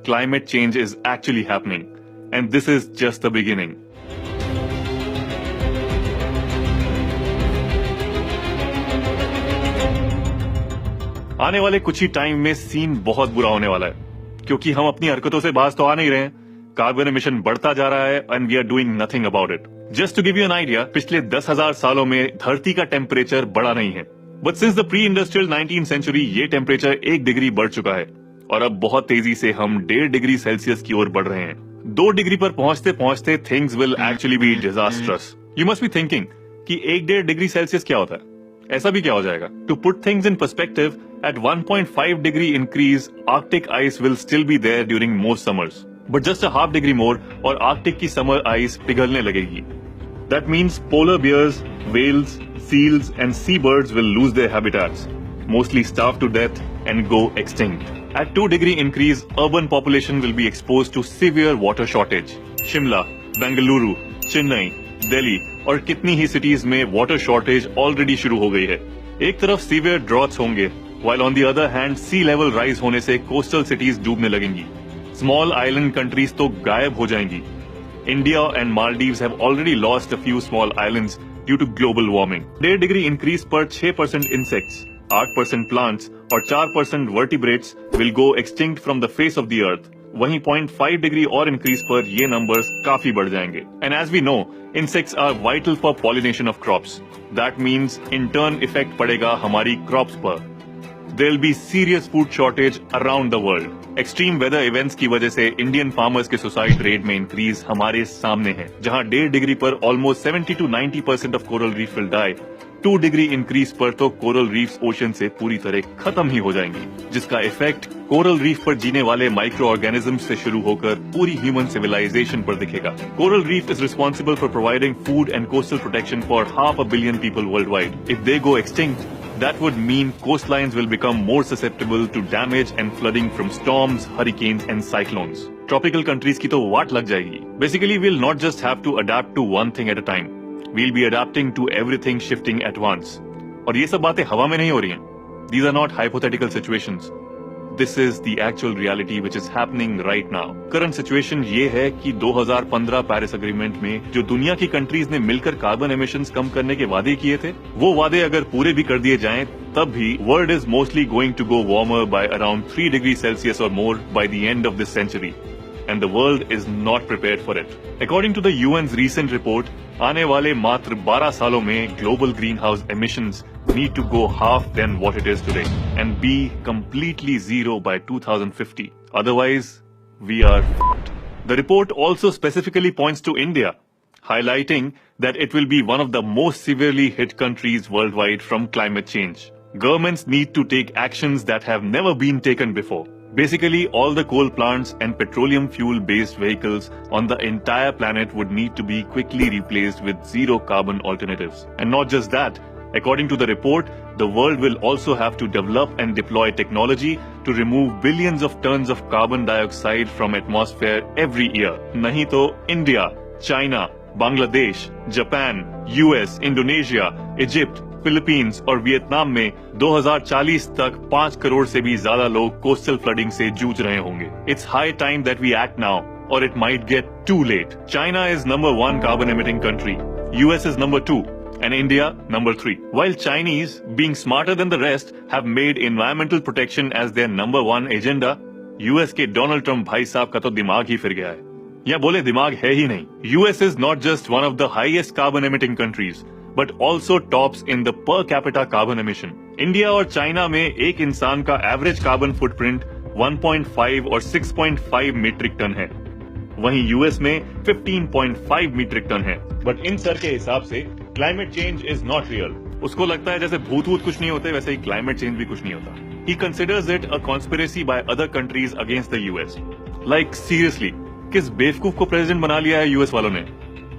climate change is actually happening. And this is just the beginning. आने वाले कुछ ही time में सीन बहुत बुरा होने वाला है, क्योंकि हम अपनी हरकतों से बाज तो आ नहीं रहे हैं। कार्बन एमिशन बढ़ता जा रहा है and we are doing nothing about it. Just to give you an idea, पिछले 10,000 सालों में धरती का टेम्परेचर बढ़ा नहीं है, but since the pre industrial 19th century ये टेम्परेचर 1 डिग्री बढ़ चुका है और अब बहुत तेजी से हम 1.5 डिग्री सेल्सियस की ओर बढ़ रहे हैं। 2 डिग्री पर पहुंचते पहुंचते things will actually be disastrous. You must be thinking कि 1.5 डिग्री सेल्सियस क्या होता है, ऐसा भी क्या हो जाएगा? To put things in perspective, at 1.5 degree increase, Arctic ice will still be there during most summers. But just a half degree more और Arctic की summer ice पिघलने लगेगी. That means polar bears, whales, seals and seabirds will lose their habitats, mostly starve to death and go extinct. At 2 degree increase, urban population will be exposed to severe water shortage. Shimla, Bengaluru, Chennai, Delhi और कितनी ही cities में water shortage already शुरू हो गई है। एक तरफ severe droughts होंगे, while on the other hand sea level rise होने से coastal cities डूबने लगेंगी। Small island countries तो गायब हो जाएंगी। India and Maldives have already lost a few small islands due to global warming. 1.5 degree increase पर 6% insects, 8% plants और 4% vertebrates will go extinct from the face of the earth. वहीं 0.5 degree और increase पर ये नंबर्स काफी बढ़ जाएंगे। And as we know, insects are vital for pollination of crops. That means in turn effect पड़ेगा हमारी क्रॉप्स पर। There will be serious food shortage around the world. Extreme weather events की वजह से इंडियन फार्मर्स के suicide rate में increase हमारे सामने है, जहां 1.5 डिग्री पर almost 70 to 90% of coral reef will die. 2 degree increase पर तो कोरल रीफ्स ओशन से पूरी तरह खत्म ही हो जाएंगी, जिसका इफेक्ट कोरल रीफ पर जीने वाले माइक्रो ऑर्गेनिजम्स से शुरू होकर पूरी ह्यूमन सिविलाइजेशन पर दिखेगा। Coral reef is responsible for providing food and coastal protection for 500 million people worldwide. If they go extinct, that would mean coastlines will become more susceptible to damage and flooding from storms, hurricanes and cyclones. Tropical countries की तो वाट लग जाएगी। Basically, we'll not just have to adapt to one thing at a time. We'll be adapting to everything shifting at once. और ये सब बातें हवा में नहीं हो रही हैं. These are not hypothetical situations. This is the actual reality which is happening right now. Current situation ये है कि 2015 पेरिस एग्रीमेंट में जो दुनिया की कंट्रीज ने मिलकर कार्बन एमिशंस कम करने के वादे किए थे, वो वादे अगर पूरे भी कर दिए जाएं, तब भी world is mostly going to go warmer by around 3 degree Celsius और more by the end of this century. And the world is not prepared for it. According to the UN's recent report, आने वाले मात्र 12 सालों में global greenhouse emissions need to go half than what it is today and be completely zero by 2050. Otherwise, we are f***ed. The report also specifically points to India, highlighting that it will be one of the most severely hit countries worldwide from climate change. Governments need to take actions that have never been taken before. Basically, all the coal plants and petroleum fuel-based vehicles on the entire planet would need to be quickly replaced with zero carbon alternatives. And not just that, according to the report, the world will also have to develop and deploy technology to remove billions of tons of carbon dioxide from atmosphere every year. Nahi to India, China, Bangladesh, Japan, US, Indonesia, Egypt, Philippines और Vietnam में 2040 तक 5 करोड़ से भी ज्यादा लोग coastal flooding से जूझ रहे होंगे. It's high time that we act now, or it might get too late. China is number 1 carbon emitting country. US is number 2. And India number 3. While Chinese, being smarter than the rest, have made environmental protection as their number 1 agenda, US के Donald Trump भाई साहब का तो दिमाग ही फिर गया है. या बोले दिमाग है ही नहीं. US is not just one of the highest carbon emitting countries, but also tops in the per capita carbon emission. India और चाइना में एक इंसान का एवरेज कार्बन फुटप्रिंट 1.5 और 6.5 मीट्रिक टन है, वहीं यूएस में 15.5 मीट्रिक टन है. बट इन सर के हिसाब से climate change is not real. उसको लगता है जैसे भूत वूत कुछ नहीं होते, वैसे ही क्लाइमेट चेंज भी कुछ नहीं होता. He considers it a conspiracy by other countries against the US. Like seriously, किस बेवकूफ को प्रेसिडेंट बना लिया है यूएस वालों ने?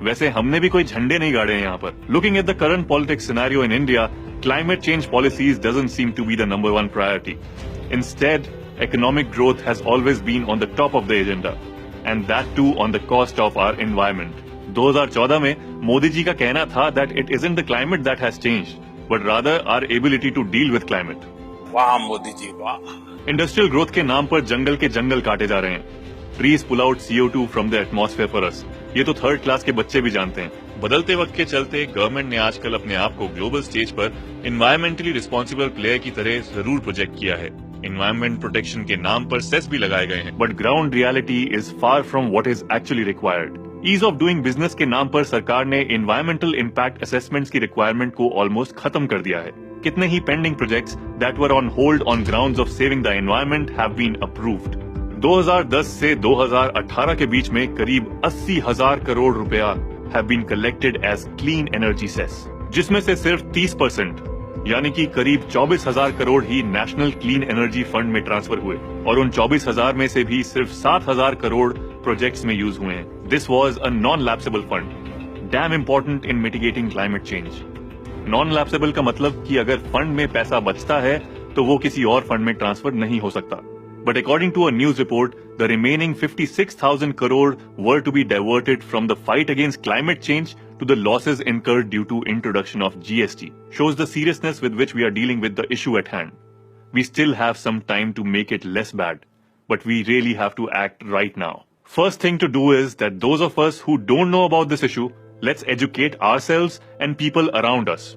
वैसे हमने भी कोई झंडे नहीं गाड़े हैं यहाँ पर. Looking at the current politics scenario in India, climate change policies doesn't seem to be the number 1 priority. Instead, economic growth has always been on the top of the agenda, and that too on the cost of our environment. 2014 में मोदी जी का कहना था that it isn't the climate that has changed, but rather our ability to deal with climate. वाह मोदी जी वाह। Industrial growth के नाम पर जंगल के जंगल काटे जा रहे हैं। Trees pull out CO2 from the atmosphere for us. ये तो थर्ड क्लास के बच्चे भी जानते हैं। बदलते वक्त के चलते गवर्नमेंट ने आजकल अपने आप को ग्लोबल स्टेज पर एनवायरमेंटली रिस्पॉन्सिबल प्लेयर की तरह जरूर प्रोजेक्ट किया है। एनवायरमेंट प्रोटेक्शन के नाम पर सेस भी लगाए गए हैं, but ground reality is far from what is actually required. Ease of doing business के नाम पर सरकार ने एनवायरमेंटल इम्पैक्ट असेसमेंट्स की रिक्वायरमेंट को ऑलमोस्ट खत्म कर दिया है। कितने ही pending projects that were on hold on grounds of saving the environment have been approved. 2010 से 2018 के बीच में करीब 80,000 करोड़ रुपया have been collected as clean energy cess, जिसमें से सिर्फ 30% यानी कि करीब 24,000 करोड़ ही नेशनल क्लीन एनर्जी फंड में ट्रांसफर हुए और उन 24,000 में से भी सिर्फ 7,000 करोड़ प्रोजेक्ट्स में यूज हुए हैं। This was a non lapsable fund, dam important in mitigating climate change. Non lapsable का मतलब कि अगर फंड में पैसा बचता है तो वो किसी और फंड में ट्रांसफर नहीं हो सकता। But according to a news report, the remaining 56,000 crore were to be diverted from the fight against climate change to the losses incurred due to introduction of GST. Shows the seriousness with which we are dealing with the issue at hand. We still have some time to make it less bad, but we really have to act right now. First thing to do is that those of us who don't know about this issue, let's educate ourselves and people around us.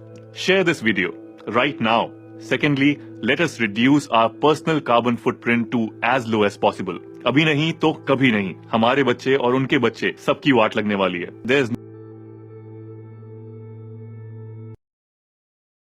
Share this video right now. Secondly, let us reduce our personal carbon footprint to as low as possible. अभी नहीं तो कभी नहीं, हमारे बच्चे और उनके बच्चे सबकी वाट लगने वाली है। There's